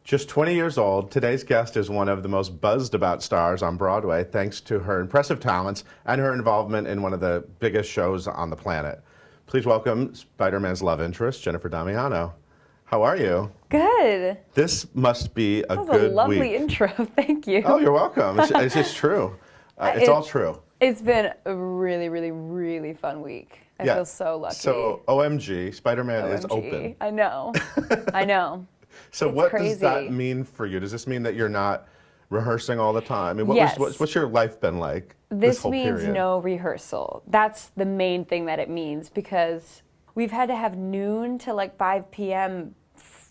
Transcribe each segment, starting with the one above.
Just 20 years old, today's guest is one of the most buzzed about stars on Broadway thanks to her impressive talents and her involvement in one of the biggest shows on the planet. Please welcome Spider-Man's love interest, Jennifer Damiano. How are you? Good. This must be a good week. That was a lovely intro. Thank you. Oh, you're welcome. It's just true. It's all true. It's been a really, really, really fun week. I feel so lucky. So, OMG, Spider-Man is open. I know. I know. So it's what crazy. does that mean for you? Does this mean that you're not rehearsing all the time? I mean, Yes. What's your life been like This whole means period? no rehearsal. That's the main thing that it means, because we've had to have noon to like 5 p.m.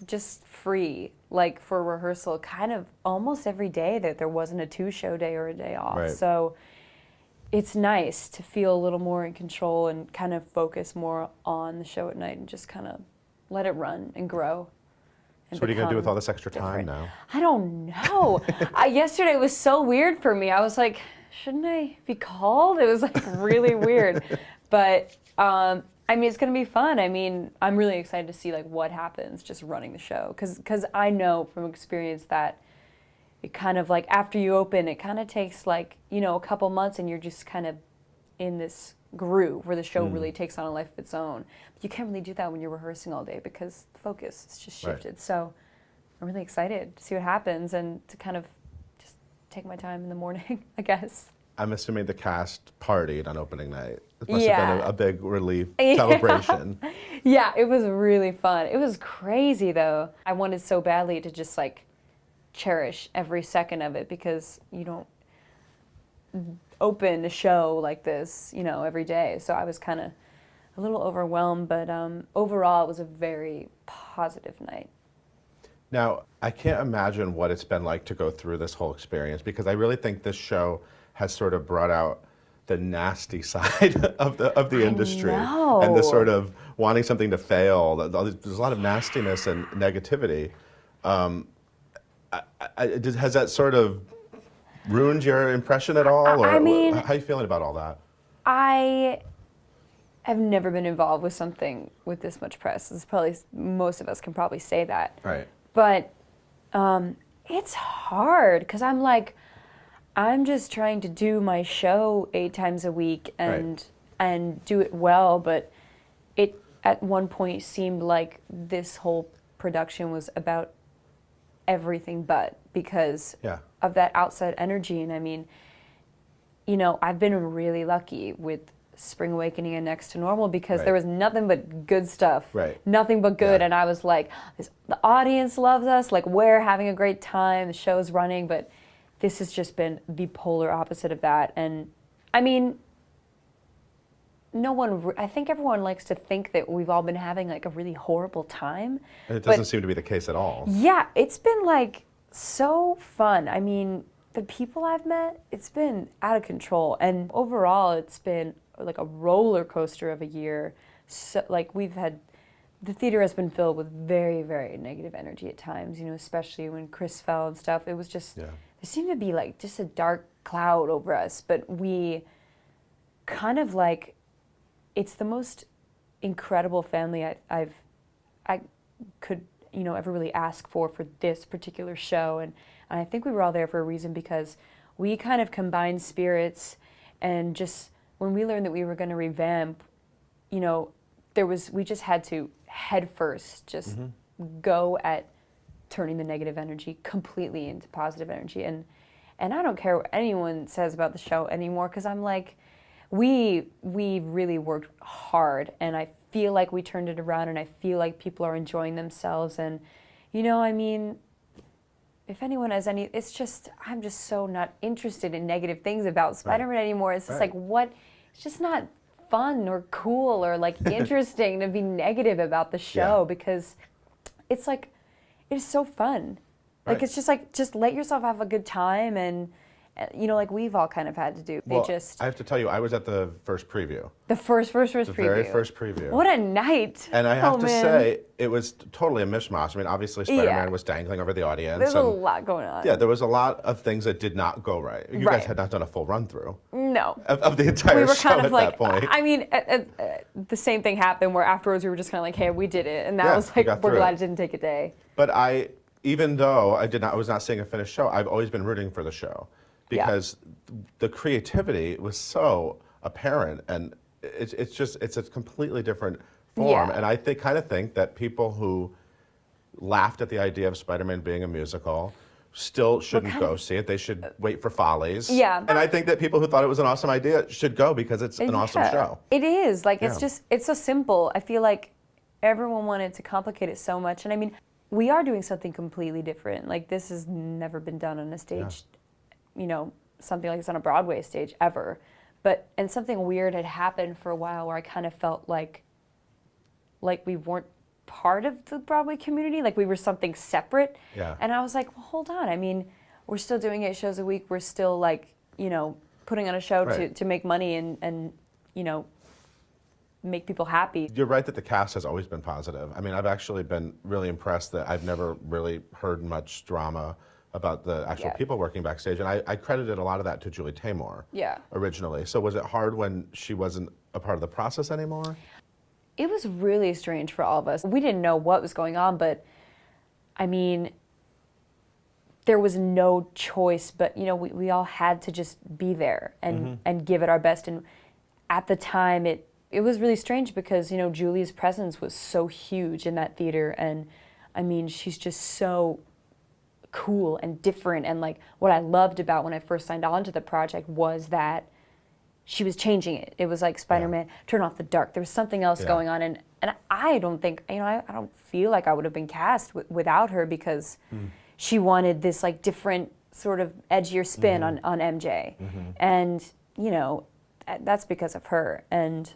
Just free, like for rehearsal, kind of almost every day, that there wasn't a 2-show day or a day off. Right. So it's nice to feel a little more in control and kind of focus more on the show at night and just kind of let it run and grow. So what are you going to do with all this extra time now? I don't know. Yesterday was so weird for me. I was like, shouldn't I be called? It was like really weird. But I mean, it's going to be fun. I mean, I'm really excited to see like what happens just running the show. Because I know from experience that it kind of like after you open, it kind of takes like, you know, a couple months and you're just kind of in this groove where the show really takes on a life of its own. But you can't really do that when you're rehearsing all day because the focus is just shifted. Right. So I'm really excited to see what happens and to kind of just take my time in the morning, I guess. I'm assuming the cast partied on opening night. It must have been a big relief celebration. Yeah, it was really fun. It was crazy though. I wanted so badly to just like cherish every second of it, because you don't open a show like this, you know, every day. So I was kind of a little overwhelmed, but overall it was a very positive night. Now, I can't imagine what it's been like to go through this whole experience, because I really think this show has sort of brought out the nasty side of the industry and the sort of wanting something to fail. There's a lot of nastiness and negativity. Has that sort of ruined your impression at all? Or I mean, how are you feeling about all that? I have never been involved with something with this much press. It's probably, most of us can probably say that. Right. But it's hard, because I'm just trying to do my show 8 times a week and do it well. But it at one point seemed like this whole production was about everything but, because of that outside energy. And I mean, you know, I've been really lucky with Spring Awakening and Next to Normal, because there was nothing but good stuff. Nothing but good. And I was like, the audience loves us, like we're having a great time, the show's running, but this has just been the polar opposite of that. And I mean, I think everyone likes to think that we've all been having like a really horrible time. And it doesn't seem to be the case at all. Yeah, it's been like so fun. I mean, the people I've met, it's been out of control. And overall, it's been like a roller coaster of a year. So, like the theater has been filled with very, very negative energy at times, you know, especially when Chris fell and stuff. It was just, there seemed to be like just a dark cloud over us. But we kind of like, it's the most incredible family I could, you know, ever really ask for this particular show. And I think we were all there for a reason, because we kind of combined spirits. And just when we learned that we were going to revamp, you know, we just had to head first just go at turning the negative energy completely into positive energy. And I don't care what anyone says about the show anymore, because I'm like, we really worked hard, and I feel like we turned it around, and I feel like people are enjoying themselves. And, you know, I mean, if anyone has any, it's just, I'm just so not interested in negative things about Spider-Man anymore. It's just like, what, it's just not fun or cool or like interesting to be negative about the show, because it's like, it's so fun. Like, it's just like, just let yourself have a good time, and you know, like we've all kind of had to do. Well, I have to tell you, I was at the first preview. The first preview. The very first preview. What a night. And I have to say, it was totally a mishmash. I mean, obviously Spider-Man was dangling over the audience. There's a lot going on. Yeah, there was a lot of things that did not go right. You guys had not done a full run-through. No. Of the entire show kind of at like, that point. I mean, the same thing happened where afterwards we were just kind of like, hey, we did it. And that was like, we're glad it didn't take a day. But even though I was not seeing a finished show, I've always been rooting for the show because the creativity was so apparent, and it's a completely different form. Yeah. And I kind of think that people who laughed at the idea of Spider-Man being a musical still shouldn't go see it. They should wait for Follies. Yeah. And I think that people who thought it was an awesome idea should go because it's an awesome show. It is. Like, it's so simple. I feel like everyone wanted to complicate it so much. And I mean, we are doing something completely different. Like, this has never been done on a stage, you know, something like this on a Broadway stage ever. And something weird had happened for a while where I kind of felt like we weren't part of the Broadway community, like we were something separate. Yeah. And I was like, well, hold on. I mean, we're still doing 8 shows a week. We're still, like, you know, putting on a show to make money and, you know, make people happy. You're right that the cast has always been positive. I mean, I've actually been really impressed that I've never really heard much drama about the actual people working backstage. And I credited a lot of that to Julie Taymor originally. So was it hard when she wasn't a part of the process anymore? It was really strange for all of us. We didn't know what was going on, but I mean, there was no choice, but you know, we all had to just be there and give it our best. And at the time, it was really strange because, you know, Julie's presence was so huge in that theater. And I mean, she's just so cool and different. And like, what I loved about when I first signed on to the project was that she was changing it. It was like Spider-Man, turn off the dark. There was something else going on. And I don't think, you know, I don't feel like I would have been cast without her because she wanted this like different sort of edgier spin on MJ. And, you know, that's because of her. And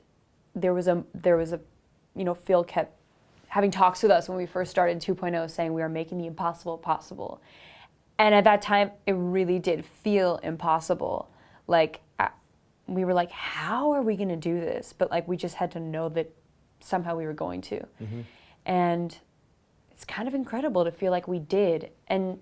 there was a, you know, Phil kept having talks with us when we first started 2.0 saying we are making the impossible possible. And at that time, it really did feel impossible. Like, we were like, how are we going to do this? But like, we just had to know that somehow we were going to. And it's kind of incredible to feel like we did. And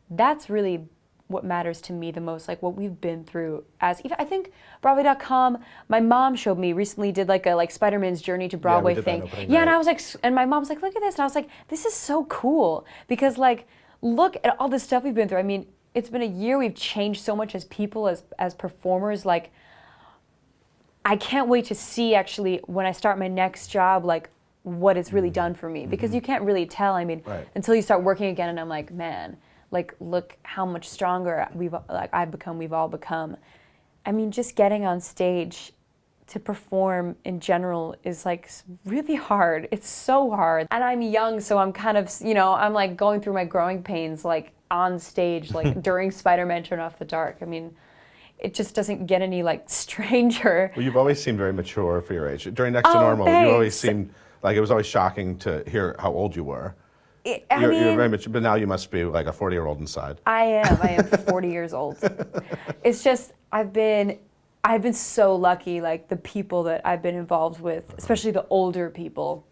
that's really what matters to me the most, like what we've been through as, even I think Broadway.com, my mom showed me recently, did like a Spider-Man's Journey to Broadway thing. And I was like, and my mom was like, look at this. And I was like, this is so cool because like, look at all this stuff we've been through. I mean, it's been a year, we've changed so much as people, as performers. Like, I can't wait to see actually when I start my next job, like what it's really done for me, because you can't really tell, I mean, until you start working again, and I'm like, man, like look how much stronger I've become, we've all become. I mean, just getting on stage to perform in general is like really hard. It's so hard. And I'm young, so I'm kind of, you know, I'm like going through my growing pains, like on stage, like during Spider-Man Turn Off the Dark. I mean, it just doesn't get any like stranger. Well, you've always seemed very mature for your age. During Next to Normal, you always seemed like it was always shocking to hear how old you were. I mean, you're very mature, but now you must be like a 40-year-old inside. I am 40 years old. It's just, I've been so lucky, like the people that I've been involved with, especially the older people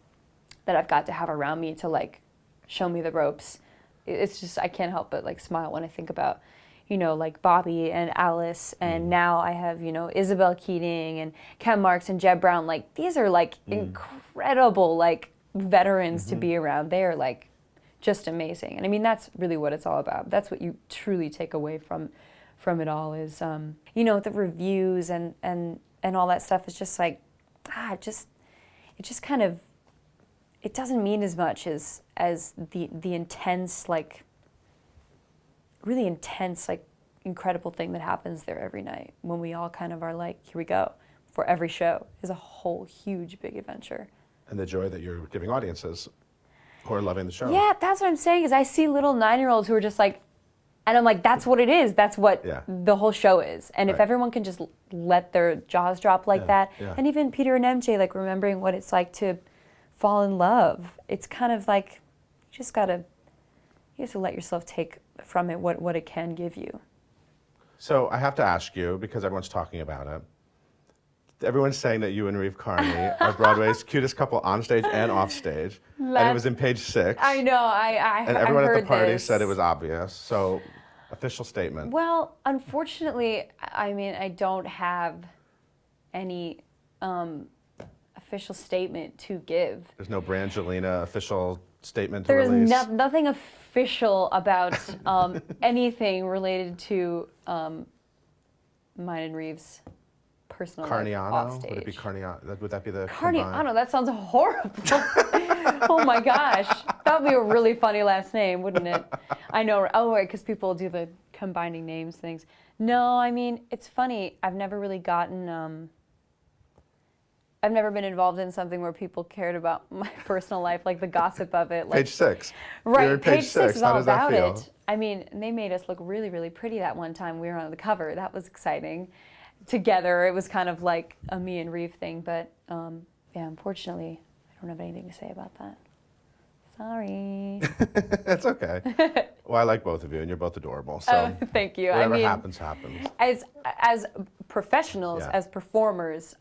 that I've got to have around me to like show me the ropes. It's just, I can't help but like smile when I think about, you know, like Bobby and Alice, and now I have, you know, Isabel Keating and Ken Marks and Jeb Brown. Like, these are like incredible, like veterans to be around. They are like just amazing. And I mean, that's really what it's all about. That's what you truly take away from it all is, you know, the reviews and all that stuff is just like, it just kind of, it doesn't mean as much as the intense, like, really intense, like, incredible thing that happens there every night when we all kind of are like, here we go. For every show is a whole huge, big adventure. And the joy that you're giving audiences who are loving the show. Yeah, that's what I'm saying is I see little 9-year-olds who are just like, and I'm like, that's what it is. That's what the whole show is. And if everyone can just let their jaws drop like that, and even Peter and MJ, like remembering what it's like to fall in love, it's kind of like, you have to let yourself take from it what it can give you. So I have to ask you, because everyone's talking about it, everyone's saying that you and Reeve Carney are Broadway's cutest couple on stage and off stage. And it was in page 6. I know, I And everyone at the party this. said it was obvious. So, official statement. Well, unfortunately, I mean, I don't have any official statement to give. There's no Brangelina official statement to There's release? nothing official about anything related to mine and Reeve's personal life off Carniano? stage. Would it be Carniano? Would that be the Carniano, that sounds horrible. Oh my gosh. That would be a really funny last name, wouldn't it? I know. Oh, right, because people do the combining names things. No, I mean, it's funny. I've never really gotten, I've never been involved in something where people cared about my personal life, like the gossip of it. Like, Page 6. right, You're at page 6 is How all does that about feel? it. I mean, they made us look really, really pretty that one time we were on the cover. That was exciting. Together, it was kind of like a me and Reeve thing, but yeah, unfortunately, I don't have anything to say about that. Sorry. That's okay. Well, I like both of you, and you're both adorable. So thank you. Whatever I mean, happens, happens. as professionals, Yeah. as performers,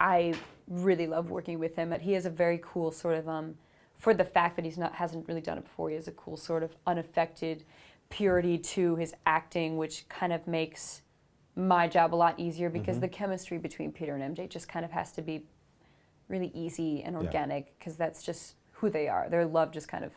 I really love working with him. But he has a very cool sort of, for the fact that hasn't really done it before, he has a cool sort of unaffected purity to his acting, which kind of makes my job a lot easier because the chemistry between Peter and MJ just kind of has to be really easy and organic because that's just who they are. Their love just kind of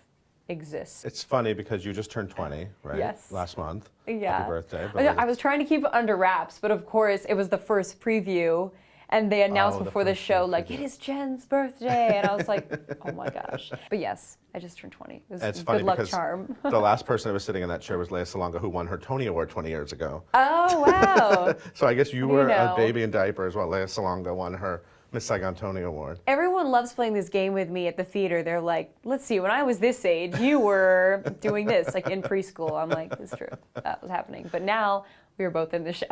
exists. It's funny because you just turned 20, right? Yes. Last month. Yeah. Happy birthday. I was trying to keep it under wraps, but of course it was the first preview, and they announced before the show, like, it is Jen's birthday, and I was like, oh my gosh. But yes, I just turned 20. It was It's a funny good luck because charm. the last person that was sitting in that chair was Lea Salonga, who won her Tony Award 20 years ago. Oh, wow. So I guess you You were know. a baby in diapers while Lea Salonga won her Miss Saigon Tony Award. Everyone loves playing this game with me at the theater. They're like, let's see, when I was this age, you were doing this, like in preschool. I'm like, it's true. That was happening. But now we were both in the show.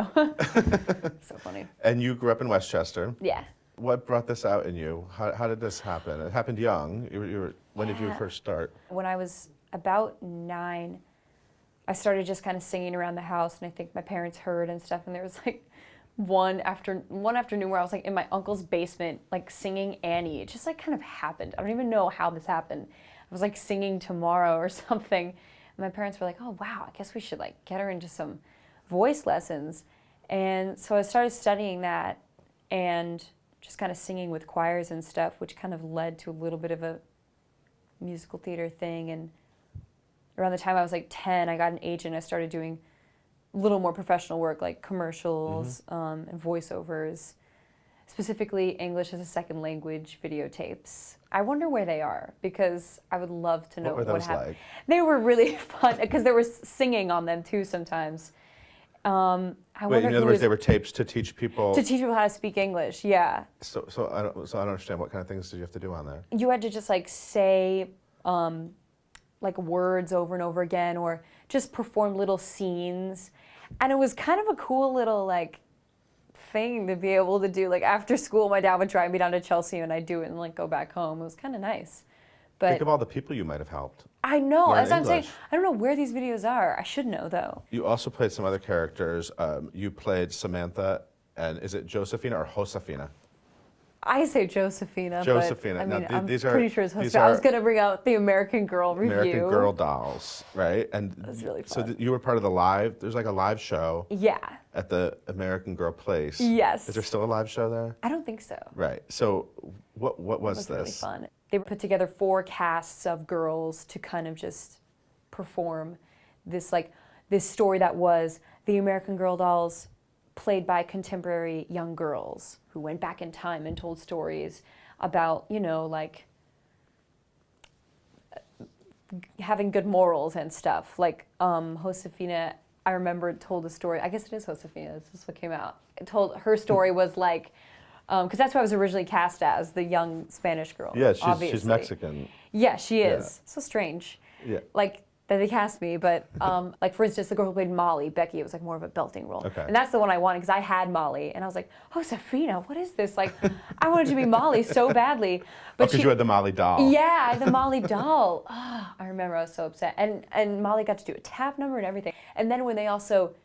So funny. And you grew up in Westchester. Yeah. What brought this out in you? How did this happen? It happened young. When did you first start? When I was about 9, I started just kind of singing around the house, and I think my parents heard and stuff, and there was like one afternoon where I was like in my uncle's basement, like singing Annie. It just like kind of happened. I don't even know how this happened. I was like singing Tomorrow or something. And my parents were like, oh wow, I guess we should like get her into some voice lessons. And so I started studying that and just kind of singing with choirs and stuff, which kind of led to a little bit of a musical theater thing. And around the time I was like 10, I got an agent. I started doing a little more professional work, like commercials and voiceovers, specifically English as a second language videotapes. I wonder where they are because I would love to know What were those happened. like? They were really fun because there was singing on them too sometimes. Wait, in other words, they were tapes to teach people. to teach people how to speak English. Yeah, So I don't understand what kind of things did you have to do on there? you had to just like say like words over and over again, or just perform little scenes, and it was kind of a cool little like thing to be able to do. Like after school, my dad would drive me down to Chelsea, and I'd do it and like go back home. It was kind of nice. But Think of all the people you might have helped. I know, learn as I'm saying, English. I don't know where these videos are. I should know though. You also played some other characters. You played Samantha, and is it Josephina or Josefina? I say Josephina, Josephina. but I Now, mean, I'm these are- pretty sure it's these Josefina. I was are going to bring out the American Girl review. American Girl dolls, right? And That was really so fun. you were part of the live. There's like a live show Yeah. at the American Girl place. Yes. Is there still a live show there? I don't think so. Right. So what was It was really this? fun. They put together 4 casts of girls to kind of just perform this story that was the American Girl dolls played by contemporary young girls who went back in time and told stories about, you know, like having good morals and stuff. Like Josefina, I remember told a story. I guess it is Josefina. This is what came out. It told her story was like, because that's what I was originally cast as, the young Spanish girl. Yeah, she's obviously. Mexican. Yeah, she is. Yeah. So strange. Yeah. Like that they cast me, but like for instance, the girl who played Molly, Becky, it was like more of a belting role. Okay. And that's the one I wanted because I had Molly, and I was like, oh, Safina, what is this? Like, I wanted to be Molly so badly. But Because you had the Molly doll. yeah, the Molly doll. Oh, I remember I was so upset. And Molly got to do a tap number and everything. And then when they also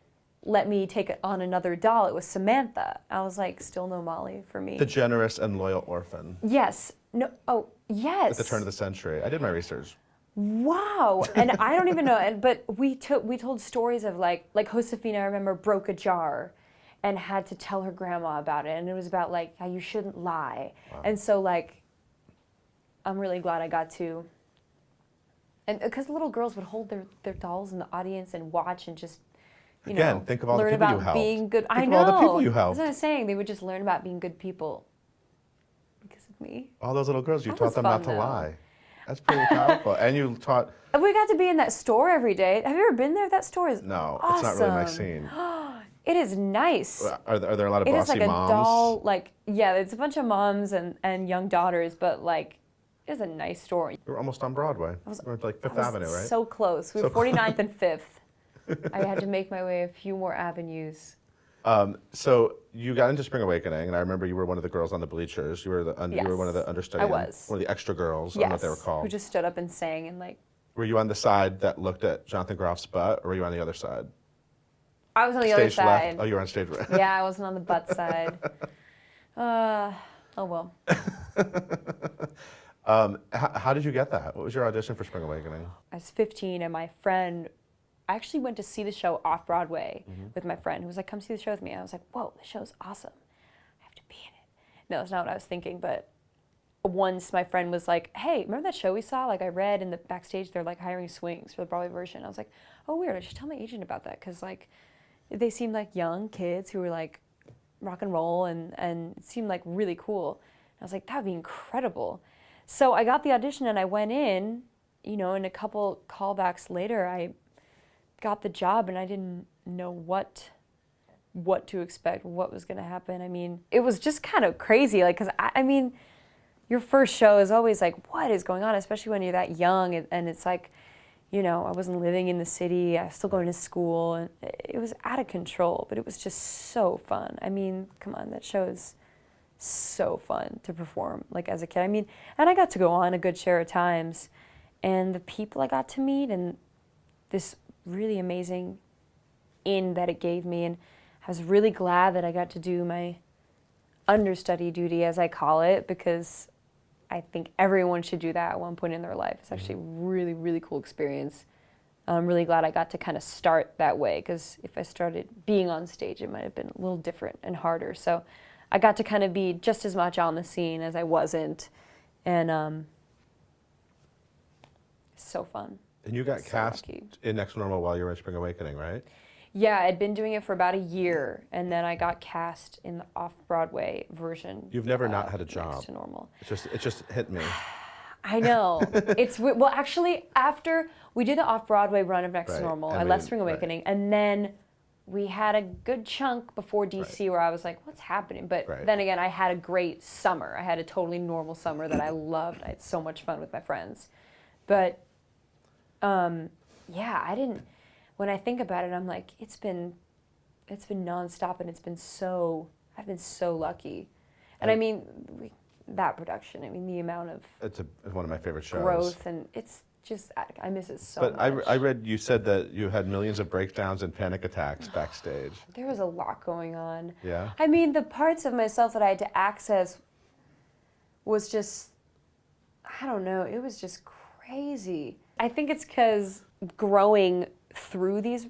let me take on another doll, it was Samantha. I was like, still no Molly for me. The generous and loyal orphan Yes. No. Oh, yes. at the turn of the century. I did my research. Wow. And I don't even know. But we told stories of like Josefina, I remember, broke a jar and had to tell her grandma about it. And it was about like how you shouldn't lie. Wow. And so like I'm really glad I got to. And because little girls would hold their dolls in the audience and watch and just, think of all the learn people you about helped. being good. Think I of know. all the people you helped. That's what I'm saying. They would just learn about being good people because of me. All those little girls, you That taught was them fun, not to though. lie. That's pretty powerful. And you taught. And we got to be in that store every day. Have you ever been there? That store is No, awesome. it's not really my scene. It is nice. Are there a lot of It is bossy like a moms? doll, it's a bunch of moms and young daughters, but it's a nice store. We're almost on Broadway. We're like Fifth Avenue, right? So close. We were So 49th and 5th. I had to make my way a few more avenues. So you got into Spring Awakening, and I remember you were one of the girls on the bleachers. You were you were one of the understudy. I was. One of the extra girls. I Yes. don't know what they were called. Who just stood up and sang and Were you on the side that looked at Jonathan Groff's butt, or were you on the other side? I was on the other Stage side. left. Oh, you were on stage right. Yeah, I wasn't on the butt side. Oh well. How did you get that? What was your audition for Spring Awakening? I was 15 and my friend, I actually went to see the show off Broadway with my friend who was like, come see the show with me. And I was like, whoa, the show's awesome. I have to be in it. No, that's not what I was thinking, but once my friend was like, hey, remember that show we saw? I read in the backstage they're hiring swings for the Broadway version. I was like, oh, weird. I should tell my agent about that because they seemed like young kids who were rock and roll and it seemed really cool. And I was like, that would be incredible. So I got the audition and I went in, and a couple callbacks later I got the job and I didn't know what to expect, what was going to happen. I mean, it was just kind of crazy, because I mean, your first show is always what is going on, especially when you're that young, and it's I wasn't living in the city, I was still going to school, and it was out of control, but it was just so fun. I mean, come on, that show is so fun to perform, as a kid. I mean, and I got to go on a good share of times, and the people I got to meet, and this really amazing in that it gave me, and I was really glad that I got to do my understudy duty, as I call it, because I think everyone should do that at one point in their life. It's actually a really, really cool experience. I'm really glad I got to kind of start that way, because if I started being on stage, it might have been a little different and harder. So I got to kind of be just as much on the scene as I wasn't, and so fun. And you got So cast lucky. in Next Normal while you were in Spring Awakening, right? Yeah, I'd been doing it for about a year, and then I got cast in the off-Broadway version. You've never not had a job. Next to Normal. It just hit me. I know. Well, actually, after we did the off-Broadway run of Next to Right, Normal, and I we left didn't- Spring Awakening, and then we had a good chunk before DC where I was like, what's happening? But then again, I had a great summer. I had a totally normal summer that I loved. I had so much fun with my friends. But, yeah, I didn't... When I think about it, I'm like, it's been nonstop, and I've been so lucky. And I mean, that production, I mean, the amount of It's one of my favorite shows. growth, and it's just, I miss it so much. But I read you said that you had millions of breakdowns and panic attacks backstage. There was a lot going on. Yeah? I mean, the parts of myself that I had to access was just, I don't know, it was just crazy. I think it's because growing through these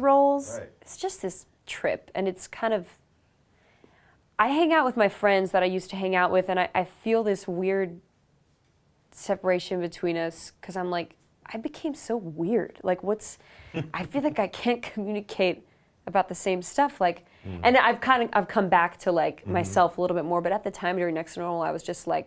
roles, it's just this trip, and it's kind of, I hang out with my friends that I used to hang out with, and I feel this weird separation between us, because I'm like, I became so weird. I feel like I can't communicate about the same stuff. And I've come back to myself a little bit more, but at the time during Next to Normal, I was just there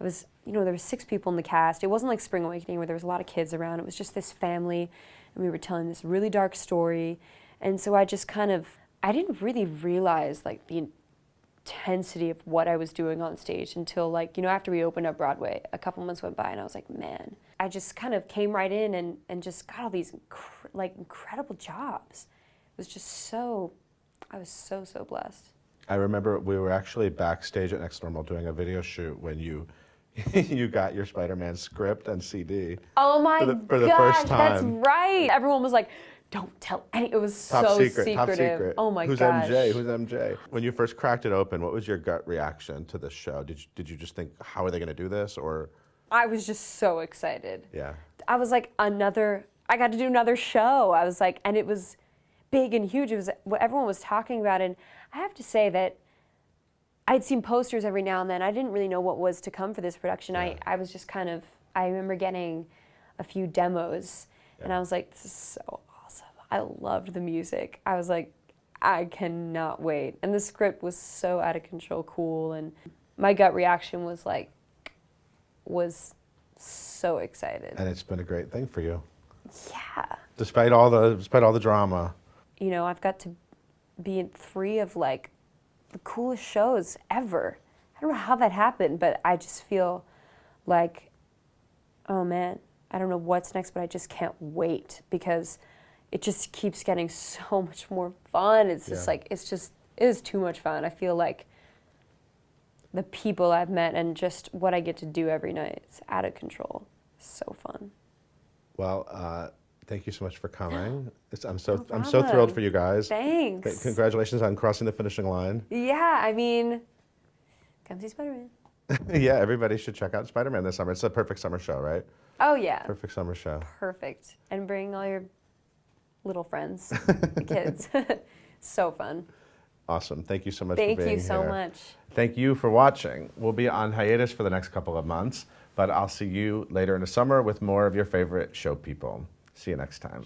were 6 people in the cast. It wasn't like Spring Awakening where there was a lot of kids around. It was just this family, and we were telling this really dark story. And so I just I didn't really realize the intensity of what I was doing on stage until after we opened up Broadway, a couple months went by, and I was like, man, I just kind of came right in and just got all these incredible jobs. It was just I was so blessed. I remember we were actually backstage at Next Normal doing a video shoot when you you got your Spider-Man script and CD. Oh my for the gosh, first time. that's right. Everyone was like, don't tell any. It was so secretive. Top secret. Oh my Who's gosh. MJ? Who's MJ? When you first cracked it open, what was your gut reaction to this show? Did you just think, how are they going to do this, or? I was just so excited. Yeah. I was like, I got to do another show. I was like, and it was big and huge. It was what everyone was talking about, and I have to say that I'd seen posters every now and then. I didn't really know what was to come for this production. Yeah. I was just kind of, I remember getting a few demos, and I was like, this is so awesome. I loved the music. I was like, I cannot wait. And the script was so out of control cool, and my gut reaction was like, was so excited. And it's been a great thing for you. Yeah. Despite all the drama. You know, I've got to be in 3 of like the coolest shows ever. I don't know how that happened, but I just feel like, oh man, I don't know what's next, but I just can't wait because it just keeps getting so much more fun. It's just like, it is too much fun. I feel like the people I've met and just what I get to do every night is out of control. So fun. Well, thank you so much for coming. I'm so problem. thrilled for you guys. Thanks. Congratulations on crossing the finishing line. Yeah, I mean, come see Spider-Man. Yeah, everybody should check out Spider-Man this summer. It's a perfect summer show, right? Oh yeah. Perfect summer show. Perfect. And bring all your little friends, the kids. So fun. Awesome. Thank you so much for being here. Thank you so much. Thank you for watching. We'll be on hiatus for the next couple of months, but I'll see you later in the summer with more of your favorite show people. See you next time.